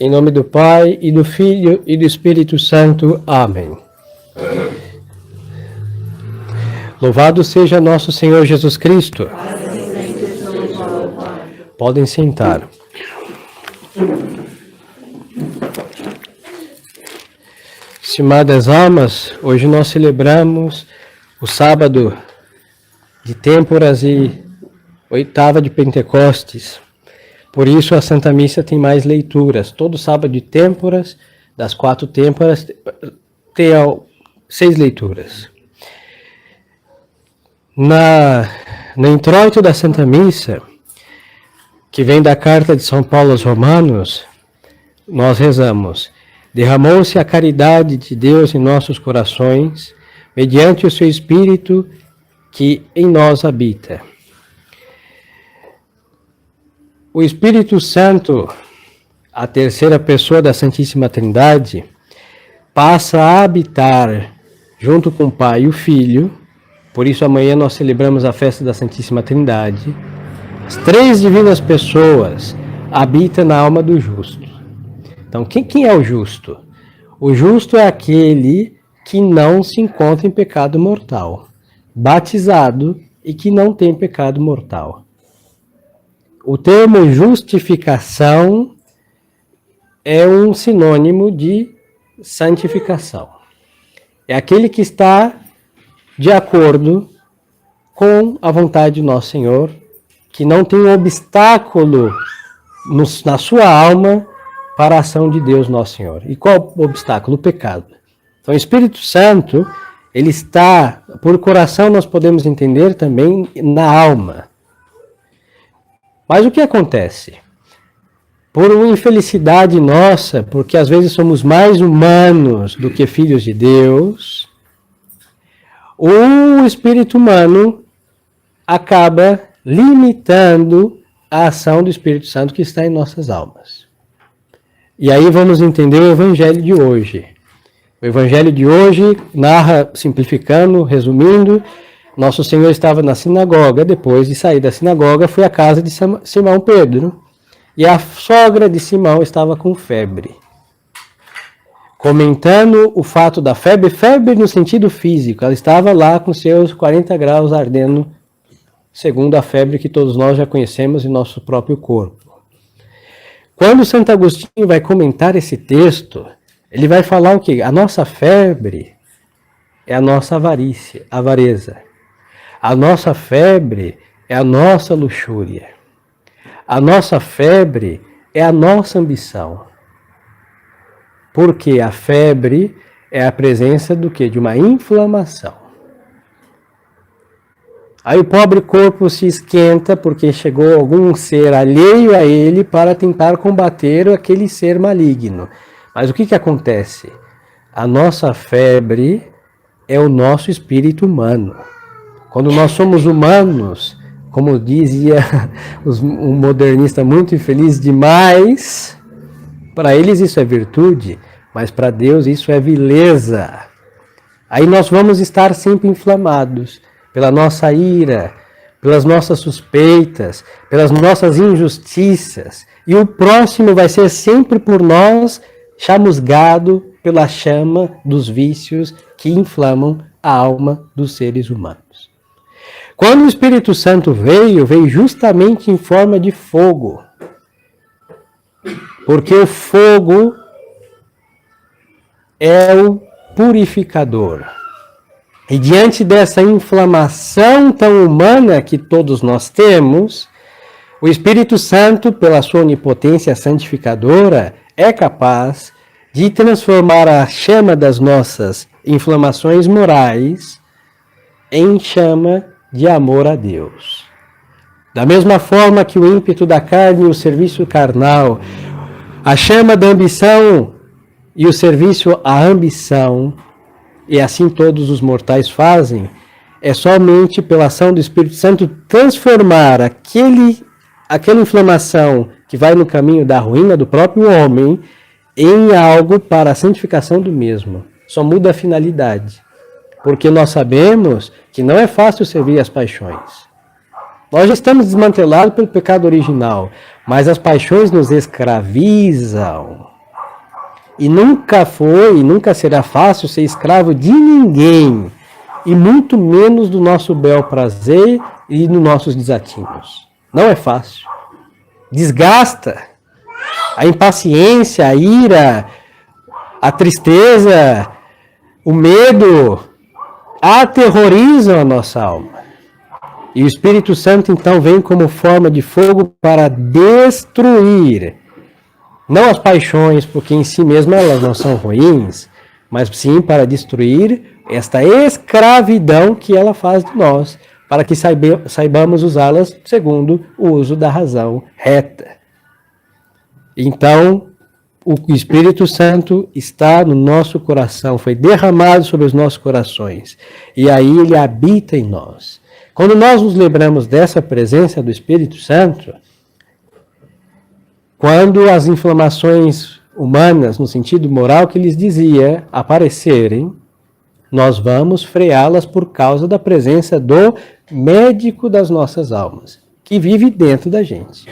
Em nome do Pai, e do Filho, e do Espírito Santo. Amém. Louvado seja nosso Senhor Jesus Cristo. Podem sentar. Estimadas almas, hoje nós celebramos o sábado de Têmporas e oitava de Pentecostes. Por isso a Santa Missa tem mais leituras. Todo sábado de Têmporas, das 4 Têmporas, tem 6 leituras. No introito da Santa Missa, que vem da carta de São Paulo aos Romanos, nós rezamos: derramou-se a caridade de Deus em nossos corações, mediante o seu Espírito que em nós habita. O Espírito Santo, a terceira pessoa da Santíssima Trindade, passa a habitar junto com o Pai e o Filho. Por isso amanhã nós celebramos a festa da Santíssima Trindade. As 3 divinas pessoas habitam na alma do justo. Então, quem é o justo? O justo é aquele que não se encontra em pecado mortal, batizado e que não tem pecado mortal. O termo justificação é um sinônimo de santificação. É aquele que está de acordo com a vontade de nosso Senhor, que não tem obstáculo na sua alma para a ação de Deus nosso Senhor. E qual o obstáculo? O pecado. Então o Espírito Santo, ele está, por coração nós podemos entender também, na alma. Mas o que acontece? Por uma infelicidade nossa, porque às vezes somos mais humanos do que filhos de Deus, o espírito humano acaba limitando a ação do Espírito Santo que está em nossas almas. E aí vamos entender o Evangelho de hoje. O Evangelho de hoje narra, simplificando, resumindo, Nosso Senhor estava na sinagoga. Depois de sair da sinagoga, foi à casa de Simão Pedro, e a sogra de Simão estava com febre. Comentando o fato da febre, febre no sentido físico, ela estava lá com seus 40 graus ardendo, segundo a febre que todos nós já conhecemos em nosso próprio corpo. Quando Santo Agostinho vai comentar esse texto, ele vai falar o quê? A nossa febre é a nossa avareza. A nossa febre é a nossa luxúria. A nossa febre é a nossa ambição. Porque a febre é a presença do quê? De uma inflamação. Aí o pobre corpo se esquenta porque chegou algum ser alheio a ele para tentar combater aquele ser maligno. Mas o que acontece? A nossa febre é o nosso espírito humano. Quando nós somos humanos, como dizia um modernista muito infeliz, demais, para eles isso é virtude, mas para Deus isso é vileza. Aí nós vamos estar sempre inflamados pela nossa ira, pelas nossas suspeitas, pelas nossas injustiças. E o próximo vai ser sempre por nós chamusgado pela chama dos vícios que inflamam a alma dos seres humanos. Quando o Espírito Santo veio justamente em forma de fogo. Porque o fogo é o purificador. E diante dessa inflamação tão humana que todos nós temos, o Espírito Santo, pela sua onipotência santificadora, é capaz de transformar a chama das nossas inflamações morais em chama de amor a Deus. Da mesma forma que o ímpeto da carne e o serviço carnal, a chama da ambição e o serviço à ambição, e assim todos os mortais fazem, é somente pela ação do Espírito Santo transformar aquela inflamação que vai no caminho da ruína do próprio homem em algo para a santificação do mesmo. Só muda a finalidade. Porque nós sabemos que não é fácil servir as paixões. Nós já estamos desmantelados pelo pecado original, mas as paixões nos escravizam. E nunca foi e nunca será fácil ser escravo de ninguém, e muito menos do nosso bel prazer e dos nossos desatinos. Não é fácil. Desgasta. A impaciência, a ira, a tristeza, o medo aterrorizam a nossa alma. E o Espírito Santo então vem como forma de fogo para destruir, não as paixões, porque em si mesmas elas não são ruins, mas sim para destruir esta escravidão que ela faz de nós, para que saibamos usá-las segundo o uso da razão reta. Então, o Espírito Santo está no nosso coração, foi derramado sobre os nossos corações, e aí ele habita em nós. Quando nós nos lembramos dessa presença do Espírito Santo, quando as inflamações humanas, no sentido moral que lhes dizia, aparecerem, nós vamos freá-las por causa da presença do médico das nossas almas, que vive dentro da gente.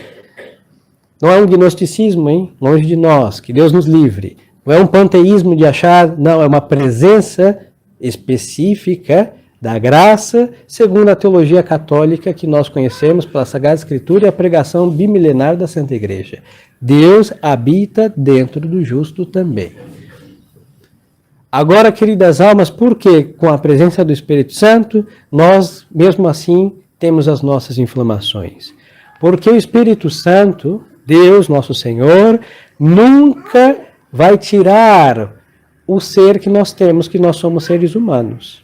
Não é um gnosticismo, hein? Longe de nós, que Deus nos livre. Não é um panteísmo de achar, não, é uma presença específica da graça, segundo a teologia católica que nós conhecemos pela Sagrada Escritura e a pregação bimilenar da Santa Igreja. Deus habita dentro do justo também. Agora, queridas almas, por que com a presença do Espírito Santo, nós, mesmo assim, temos as nossas inflamações? Porque o Espírito Santo, Deus, nosso Senhor, nunca vai tirar o ser que nós temos, que nós somos seres humanos.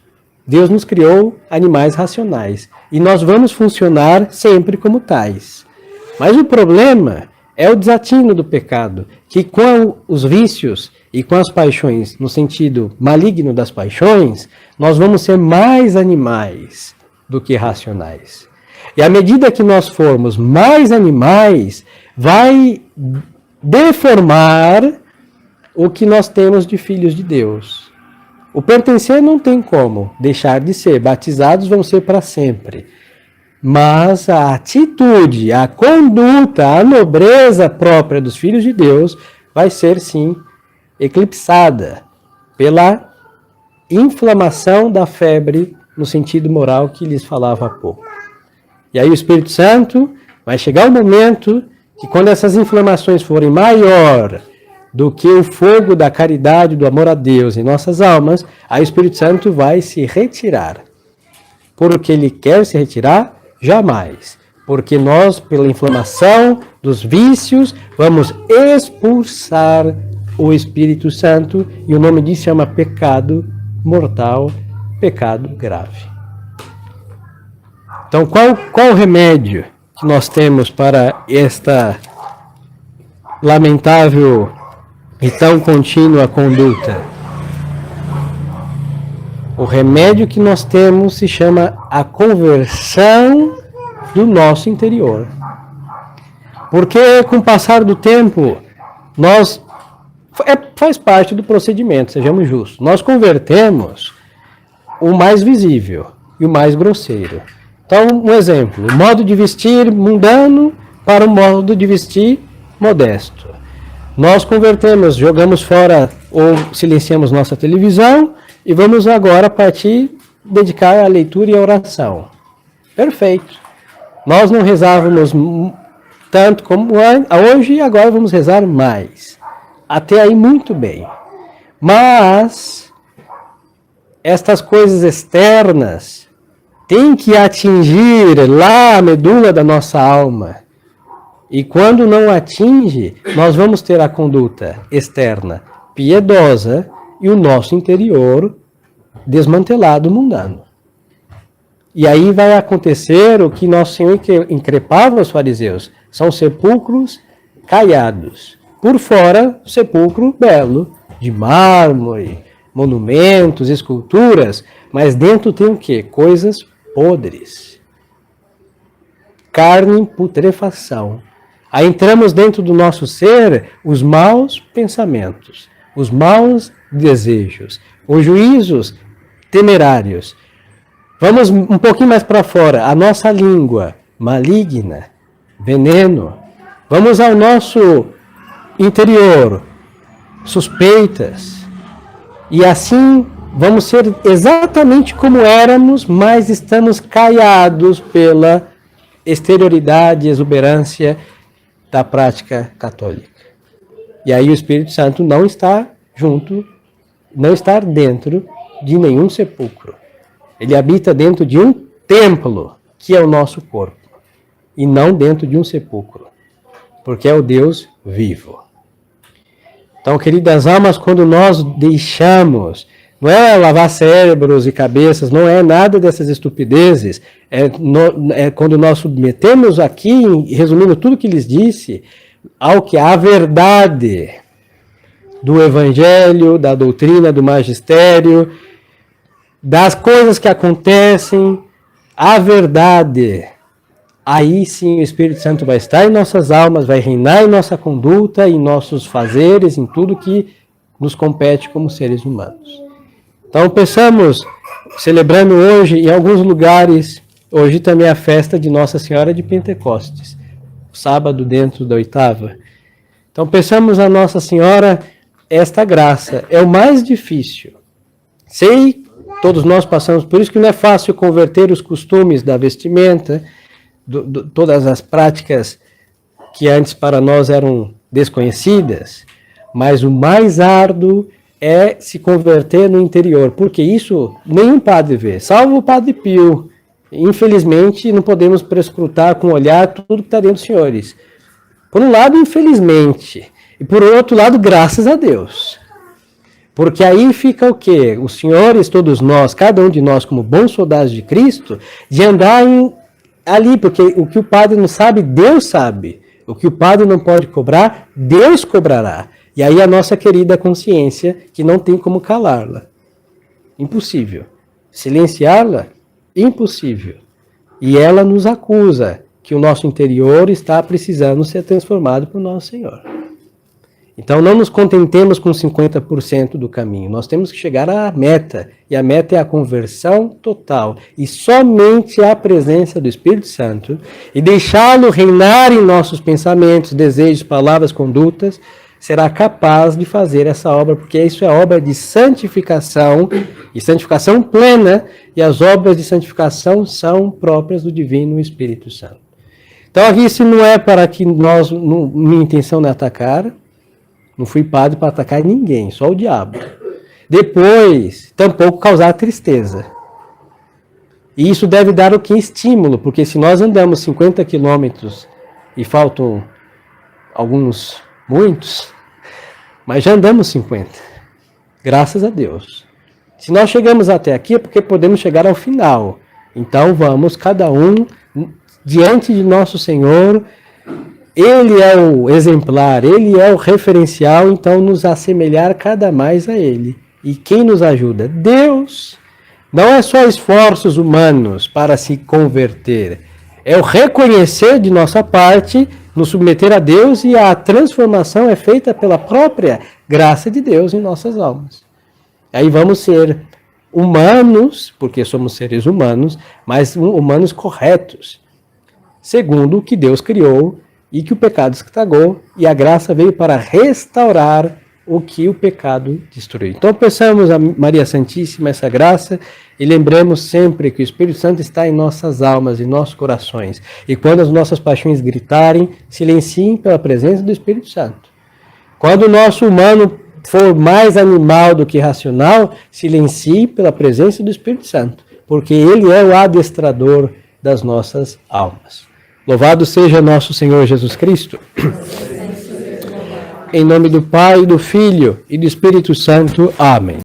Deus nos criou animais racionais e nós vamos funcionar sempre como tais. Mas o problema é o desatino do pecado, que com os vícios e com as paixões, no sentido maligno das paixões, nós vamos ser mais animais do que racionais. E à medida que nós formos mais animais, vai deformar o que nós temos de filhos de Deus. O pertencer não tem como deixar de ser, batizados vão ser para sempre. Mas a atitude, a conduta, a nobreza própria dos filhos de Deus vai ser sim eclipsada pela inflamação da febre no sentido moral que lhes falava há pouco. E aí o Espírito Santo vai chegar o momento que quando essas inflamações forem maior do que o fogo da caridade, do amor a Deus em nossas almas, aí o Espírito Santo vai se retirar. Porque ele quer se retirar? Jamais. Porque nós, pela inflamação dos vícios, vamos expulsar o Espírito Santo, e o nome disso chama pecado mortal, pecado grave. Então, qual o remédio que nós temos para esta lamentável e tão contínua conduta? O remédio que nós temos se chama a conversão do nosso interior. Porque com o passar do tempo, faz parte do procedimento, sejamos justos. Nós convertemos o mais visível e o mais grosseiro. Então, um exemplo, o modo de vestir mundano para o modo de vestir modesto. Nós convertemos, jogamos fora ou silenciamos nossa televisão e vamos agora dedicar à leitura e à oração. Perfeito. Nós não rezávamos tanto como hoje e agora vamos rezar mais. Até aí muito bem. Mas estas coisas externas têm que atingir lá a medula da nossa alma. E quando não atinge, nós vamos ter a conduta externa piedosa e o nosso interior desmantelado, mundano. E aí vai acontecer o que Nosso Senhor increpava os fariseus. São sepulcros caiados. Por fora, sepulcro belo, de mármore, monumentos, esculturas, mas dentro tem o quê? Coisas podres. Carne em putrefação. Aí entramos dentro do nosso ser os maus pensamentos, os maus desejos, os juízos temerários. Vamos um pouquinho mais para fora. A nossa língua maligna, veneno, Vamos ao nosso interior, suspeitas, e assim vamos ser exatamente como éramos, mas estamos caiados pela exterioridade e exuberância da prática católica. E aí o Espírito Santo não está junto, não está dentro de nenhum sepulcro. Ele habita dentro de um templo, que é o nosso corpo, e não dentro de um sepulcro, porque é o Deus vivo. Então, queridas almas, quando nós deixamos, não é lavar cérebros e cabeças, não é nada dessas estupidezes, é quando nós submetemos aqui, resumindo tudo que lhes disse, ao que a verdade do Evangelho, da doutrina, do magistério, das coisas que acontecem, a verdade. Aí sim o Espírito Santo vai estar em nossas almas, vai reinar em nossa conduta, em nossos fazeres, em tudo que nos compete como seres humanos. Então pensamos, celebrando hoje, em alguns lugares, hoje também a festa de Nossa Senhora de Pentecostes, sábado dentro da oitava. Então pensamos a Nossa Senhora, esta graça é o mais difícil. Sei, todos nós passamos por isso, que não é fácil converter os costumes da vestimenta, todas as práticas que antes para nós eram desconhecidas, mas o mais árduo é se converter no interior, porque isso nenhum padre vê, salvo o Padre Pio. Infelizmente, não podemos prescrutar com o olhar tudo que está dentro dos senhores. Por um lado, infelizmente, e por outro lado, graças a Deus. Porque aí fica o quê? Os senhores, todos nós, cada um de nós, como bons soldados de Cristo, de andar ali, porque o que o padre não sabe, Deus sabe. O que o padre não pode cobrar, Deus cobrará. E aí a nossa querida consciência, que não tem como calá-la. Impossível. Silenciá-la, impossível. E ela nos acusa que o nosso interior está precisando ser transformado por nosso Senhor. Então não nos contentemos com 50% do caminho, nós temos que chegar à meta, e a meta é a conversão total, e somente a presença do Espírito Santo, e deixá-lo reinar em nossos pensamentos, desejos, palavras, condutas, será capaz de fazer essa obra, porque isso é obra de santificação, e santificação plena, e as obras de santificação são próprias do Divino Espírito Santo. Então aqui isso não é para que nós, minha intenção não é atacar, não fui padre para atacar ninguém, só o diabo. Depois, tampouco causar tristeza. E isso deve dar o que? Estímulo, porque se nós andamos 50 quilômetros e faltam muitos, mas já andamos 50. Graças a Deus. Se nós chegamos até aqui é porque podemos chegar ao final. Então vamos, cada um, diante de nosso Senhor. Ele é o exemplar, ele é o referencial, então nos assemelhar cada mais a ele. E quem nos ajuda? Deus. Não é só esforços humanos para se converter. É o reconhecer de nossa parte, nos submeter a Deus, e a transformação é feita pela própria graça de Deus em nossas almas. Aí vamos ser humanos, porque somos seres humanos, mas humanos corretos, segundo o que Deus criou, e que o pecado estragou, e a graça veio para restaurar o que o pecado destruiu. Então peçamos a Maria Santíssima essa graça, e lembremos sempre que o Espírito Santo está em nossas almas, em nossos corações. E quando as nossas paixões gritarem, silenciem pela presença do Espírito Santo. Quando o nosso humano for mais animal do que racional, silencie pela presença do Espírito Santo, porque ele é o adestrador das nossas almas. Louvado seja nosso Senhor Jesus Cristo. Em nome do Pai, do Filho e do Espírito Santo. Amém.